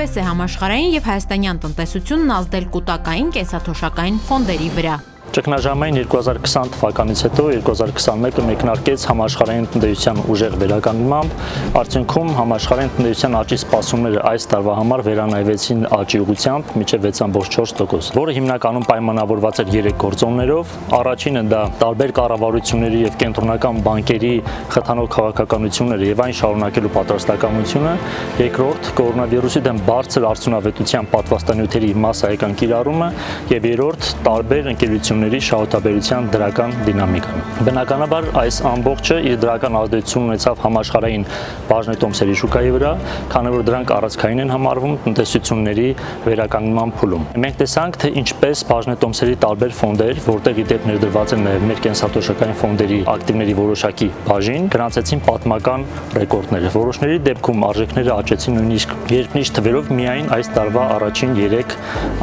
Ինչպես է համաշխարհային եւ հայաստանյան տնտեսությունն ազդել կուտակային կենսաթոշակային ֆոնդերի վրա։ Ճգնաժամային 2020 թվականից հետո 2021-ը մեկնարկեց համաշխարհային տնտեսության ուժեղ վերականգնմամբ, արդյունքում համաշխարհային տնտեսության աճի սպասումները այս տարվա համար վերանայվեցին աճի ուղղությամբ մինչև 6.4%, որը հիմնականում պայմանավորված էր 3 գործոններով։ Առաջինը դա տարբեր կառավարությունների եւ կենտրոնական բանկերի խթանող քաղաքականությունները եւ այն շարունակելու պատրաստակամությունը, երկրորդ կորոնավիրուսի դեմ բարձր արդյունավետության պատվաստանյութերի մասսայական կիրառումը եւ երրորդ տարբեր ընկերությունների շահութաբերության դրական դինամիկան։ Բնականաբար այս ամբողջը իր դրական ազդեցություն ունեցավ համաշխարհային բաժնետոմսերի շուկայի վրա, քանի որ դրանք առանցքային են համարվում տնտեսությունների վերականգնման փուլում։ Մենք տեսանք, թե ինչպես բաժնետոմսերի տարբեր ֆոնդեր, որտեղ ի դեպ ներդրված են նաև մեր կենսաթոշակային ֆոնդերի ակտիվների որոշակի բաժին, գրանցեցին պատմական ռեկորդներ։ Որոշների դեպքում արժեքները աճեցին նույնիսկ երկնիշ թվերով միայն այս տարվա առաջին 3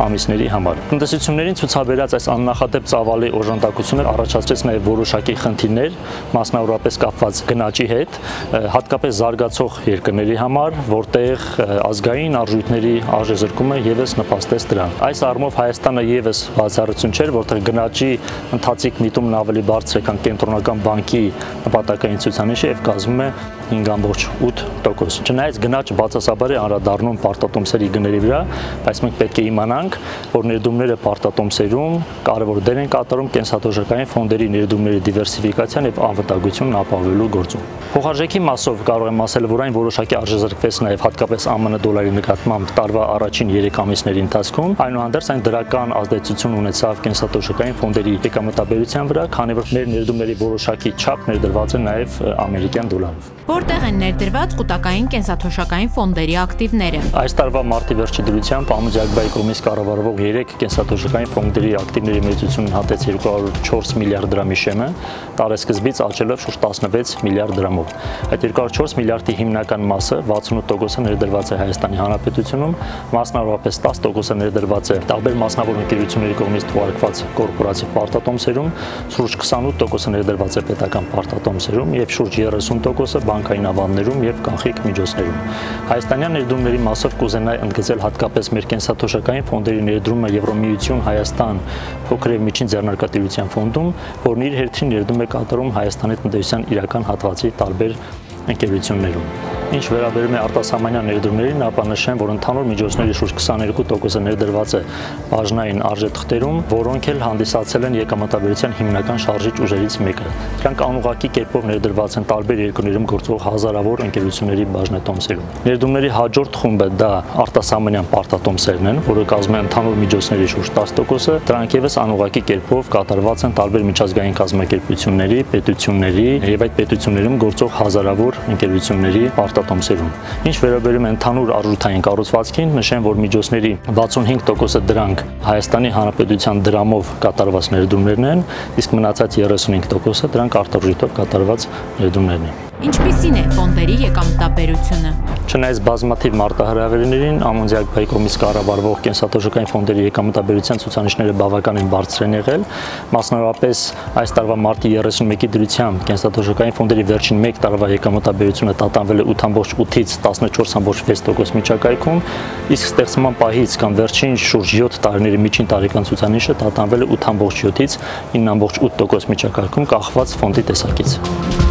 ամիսների համար։ Տնտեսություններին ցուցաբերած այս աննախադեպ ծավալի օժանդակությունը առաջացրեց նաև որոշակի խնդիրներ, մասնավորապես կապված գնաճի հետ, հատկապես զարգացող երկրների համար, որտեղ ազգային արժույթների արժեզրկումը ևս նպաստեց դրան։ Այս առումով Հայաստանը ևս բացառություն չէր, որտեղ գնաճի ընթացիկ միտումն ավելի բարձր է, քան կենտրոնական բանկի նպատակային ցուցանիշը եւ կազմում է 5.8%։ Չնայած գնաճը բացասաբար է անդրադառնում պարտատոմսերի գների վրա, բայց մենք պետք է իմանանք, որ ներդրումները պարտատոմսերում կարևոր դեր են կատարում կենսաթոշակային ֆոնդերի ներդրումների դիվերսիֆիկացիան եւ անվտանգությունն ապահովելու գործում։ Փոխարժեքի մասով կարող եմ ասել, որ այն որոշակի արժեզրկվեց նաև հատկապես ԱՄՆ դոլարի նկատմամբ տարվա առաջին 3 ամիսների ընթացքում, այնուհանդերձ այն դրական ազդեցություն ունեցավ կենսաթոշակային ֆոնդերի եկամտաբերության վրա, քանի որ մեր ներդրումների որոշակի չափ ներդրված է նաև ամերիկյան դոլարով։ Որտեղ են ներդրված կուտակային կենսաթոշակային ֆոնդերի ակտիվները։ Այս տարվա մարտի վերջի դրությամբ Ամուջակբայի կողմից կառավարվող 3 կենսաթոշակային ֆոնդերի ակտիվների մեծությունն հատեց 204 միլիարդ դրամի շեմը, տարեսկզբից աճելով շուրջ 16 միլիարդ դրամով։ Այդ 204 միլիարդի հիմնական մասը 68%-ը ներդրված է Հայաստանի Հանրապետությունում, մասնավորապես 10%-ը ներդրված է տարբեր մասնավոր ընկերությունների կողմից թողարկված կորպորատիվ պարտատոմսերում, շուրջ 28%-ը ներդրված է պետական պարտատոմսերում եւ շուրջ 30%-ը բանկային ավանդներում եւ կանխիկ միջոցներում։ Հայաստանյան ներդրումների մասով կուզենայի ընդգծել հատկապես մեր կենսաթոշակային ֆոնդերի ներդրումը Եվրոմիություն Հայաստան փոքր եւ միջին ձեռնարկատիրության ֆոնդում, որն իր հերթին ներդրում է կատարում Հայաստանի տնտեսության իրական հատվածի տարբեր ընկերություններում։ Ինչ վերաբերում է արտասահմանյան ներդրումներին, ապա նշեմ, որ ընդհանուր միջոցների շուրջ 22%-ը ներդրված է բաժնային արժեթղթերում, որոնք էլ հանդիսացել են եկամտաբերության հիմնական շարժիչ ուժերից մեկը։ Դրանք անուղղակի կերպով ներդրված են տարբեր երկրներում գործող հազարավոր ընկերությունների բաժնետոմսերում։ Ներդրումների հաջորդ խումբը դա արտասահմանյան պարտատոմսերն են, որը կազմում է ընդհանուր միջոցների շուրջ 10%-ը, դրանք ևս անուղղակի կերպով կատարված են տարբեր միջազգային կազմակերպությունների, պետությունների եւ այդ պետություններում գործող հազարավոր ընկերությունների պարտատոմսերում։ Ինչ վերաբերում է ընդհանուր արժութային կառուցվածքին, նշեմ, որ միջոցների 65%-ը դրանք Հայաստանի Հանրապետության դրամով կատարված ներդրումներն են, իսկ մնացած 35%-ը դրանք արտարժույթով կատարված ներդրումներն են։ Ինչպիսին է ֆոնդերի եկամտաբերությունը։ Չնայած բազմաթիվ մարտահրավերներին, Ամուջակբայի կողմից կառավարվող կենսաթոշակային ֆոնդերի եկամտաբերության ցուցանիշները բավականին բարձր են եղել, մասնավորապես այս տարվա մարտի 31-ի դրությամբ կենսաթոշակային ֆոնդերի վերջին 1 տարվա եկամտաբերությունը տատանվել է 8.8-ից 14.6% միջակայքում, իսկ ստեղծման պահից կամ վերջին շուրջ 7 տարիների միջին տարեկան ցուցանիշը տատանվել է 8.7-ից 9.8% միջակայքում կախված ֆոնդի տեսակից։